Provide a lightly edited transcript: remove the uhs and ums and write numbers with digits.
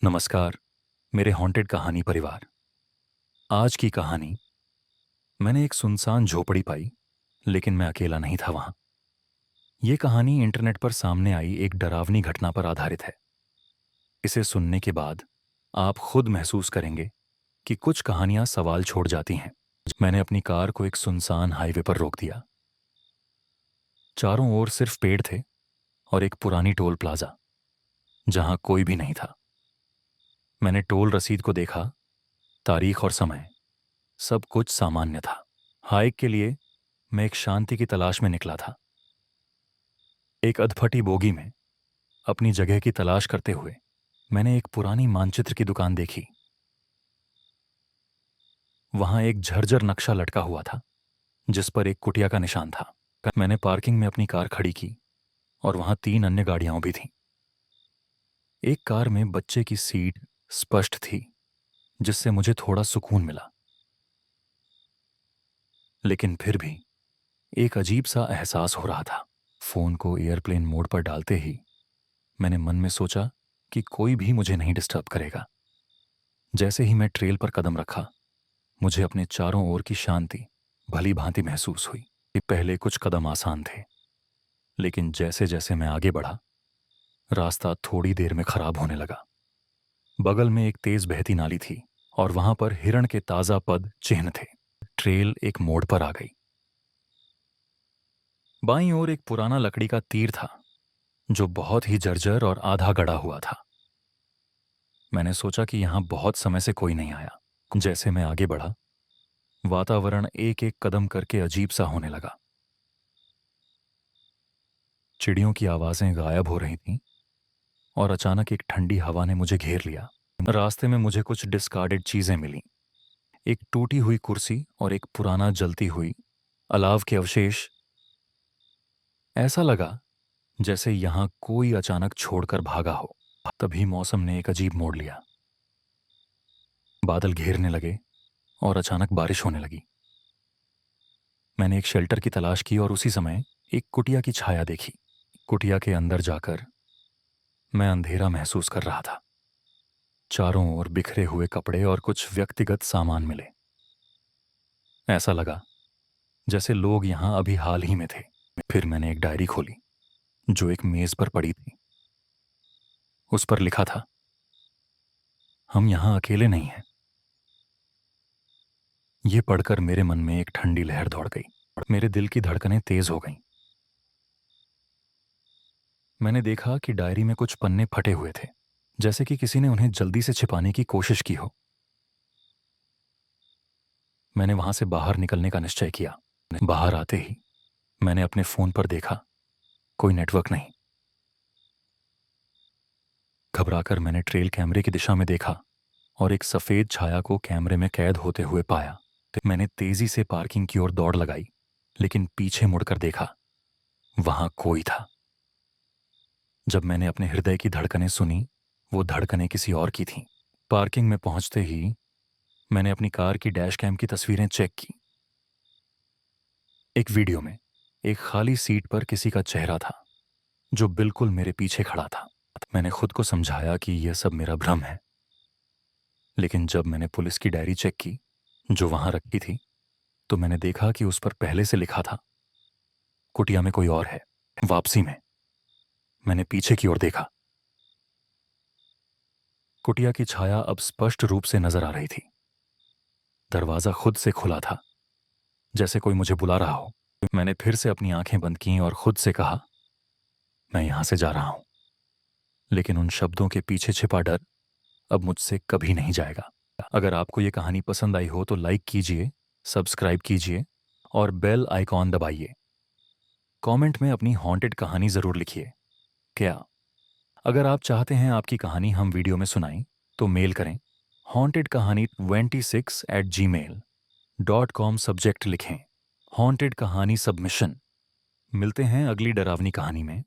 नमस्कार मेरे हॉन्टेड कहानी परिवार। आज की कहानी मैंने एक सुनसान झोपड़ी पाई, लेकिन मैं अकेला नहीं था वहां। ये कहानी इंटरनेट पर सामने आई एक डरावनी घटना पर आधारित है। इसे सुनने के बाद आप खुद महसूस करेंगे कि कुछ कहानियां सवाल छोड़ जाती हैं। मैंने अपनी कार को एक सुनसान हाईवे पर रोक दिया। चारों ओर सिर्फ पेड़ थे और एक पुरानी टोल प्लाजा जहां कोई भी नहीं था। मैंने टोल रसीद को देखा, तारीख और समय, सब कुछ सामान्य था। हाइक के लिए मैं एक शांति की तलाश में निकला था। एक अधफटी बोगी में अपनी जगह की तलाश करते हुए मैंने एक पुरानी मानचित्र की दुकान देखी। वहां एक झरझर नक्शा लटका हुआ था जिस पर एक कुटिया का निशान था। मैंने पार्किंग में अपनी कार खड़ी की और वहां 3 अन्य गाड़ियां भी थीं। एक कार में बच्चे की सीट स्पष्ट थी, जिससे मुझे थोड़ा सुकून मिला। लेकिन फिर भी एक अजीब सा एहसास हो रहा था। फोन को एयरप्लेन मोड पर डालते ही मैंने मन में सोचा कि कोई भी मुझे नहीं डिस्टर्ब करेगा। जैसे ही मैं ट्रेल पर कदम रखा, मुझे अपने चारों ओर की शांति भली भांति महसूस हुई। कि पहले कुछ कदम आसान थे, लेकिन जैसे जैसे मैं आगे बढ़ा, रास्ता थोड़ी देर में खराब होने लगा। बगल में एक तेज बहती नाली थी और वहां पर हिरण के ताजा पद चिन्ह थे। ट्रेल एक मोड़ पर आ गई। बाईं ओर एक पुराना लकड़ी का तीर था जो बहुत ही जर्जर और आधा गड़ा हुआ था। मैंने सोचा कि यहां बहुत समय से कोई नहीं आया। जैसे मैं आगे बढ़ा, वातावरण एक एक कदम करके अजीब सा होने लगा। चिड़ियों की आवाजें गायब हो रही थीं और अचानक एक ठंडी हवा ने मुझे घेर लिया। रास्ते में मुझे कुछ डिस्कार्डेड चीजें मिलीं। एक टूटी हुई कुर्सी और एक पुराना जलती हुई अलाव के अवशेष। ऐसा लगा जैसे यहां कोई अचानक छोड़कर भागा हो। तभी मौसम ने एक अजीब मोड़ लिया। बादल घेरने लगे और अचानक बारिश होने लगी। मैंने एक शेल्टर की तलाश की और उसी समय एक कुटिया की छाया देखी। कुटिया के अंदर जाकर मैं अंधेरा महसूस कर रहा था। चारों ओर बिखरे हुए कपड़े और कुछ व्यक्तिगत सामान मिले। ऐसा लगा जैसे लोग यहां अभी हाल ही में थे। फिर मैंने एक डायरी खोली जो एक मेज पर पड़ी थी। उस पर लिखा था, हम यहां अकेले नहीं हैं। यह पढ़कर मेरे मन में एक ठंडी लहर दौड़ गई। मेरे दिल की धड़कनें तेज हो गईं। मैंने देखा कि डायरी में कुछ पन्ने फटे हुए थे, जैसे कि किसी ने उन्हें जल्दी से छिपाने की कोशिश की हो। मैंने वहां से बाहर निकलने का निश्चय किया। बाहर आते ही मैंने अपने फोन पर देखा, कोई नेटवर्क नहीं। घबराकर मैंने ट्रेल कैमरे की दिशा में देखा और एक सफेद छाया को कैमरे में कैद होते हुए पाया। मैंने तेजी से पार्किंग की ओर दौड़ लगाई, लेकिन पीछे मुड़कर देखा, वहां कोई था। जब मैंने अपने हृदय की धड़कनें सुनी, वो धड़कनें किसी और की थीं। पार्किंग में पहुंचते ही मैंने अपनी कार की डैश कैम की तस्वीरें चेक की। एक वीडियो में एक खाली सीट पर किसी का चेहरा था जो बिल्कुल मेरे पीछे खड़ा था। मैंने खुद को समझाया कि यह सब मेरा भ्रम है, लेकिन जब मैंने पुलिस की डायरी चेक की जो वहां रखी थी, तो मैंने देखा कि उस पर पहले से लिखा था, कुटिया में कोई और है, वापसी में। मैंने पीछे की ओर देखा। कुटिया की छाया अब स्पष्ट रूप से नजर आ रही थी। दरवाजा खुद से खुला था, जैसे कोई मुझे बुला रहा हो। मैंने फिर से अपनी आंखें बंद की और खुद से कहा, मैं यहां से जा रहा हूं। लेकिन उन शब्दों के पीछे छिपा डर अब मुझसे कभी नहीं जाएगा। अगर आपको ये कहानी पसंद आई हो तो लाइक कीजिए, सब्सक्राइब कीजिए और बेल आइकॉन दबाइए। कमेंट में अपनी हॉन्टेड कहानी जरूर लिखिए। क्या अगर आप चाहते हैं आपकी कहानी हम वीडियो में सुनाएं, तो मेल करें हॉन्टेड कहानी 26@gmail.com। सब्जेक्ट लिखें हॉन्टेड कहानी सबमिशन। मिलते हैं अगली डरावनी कहानी में।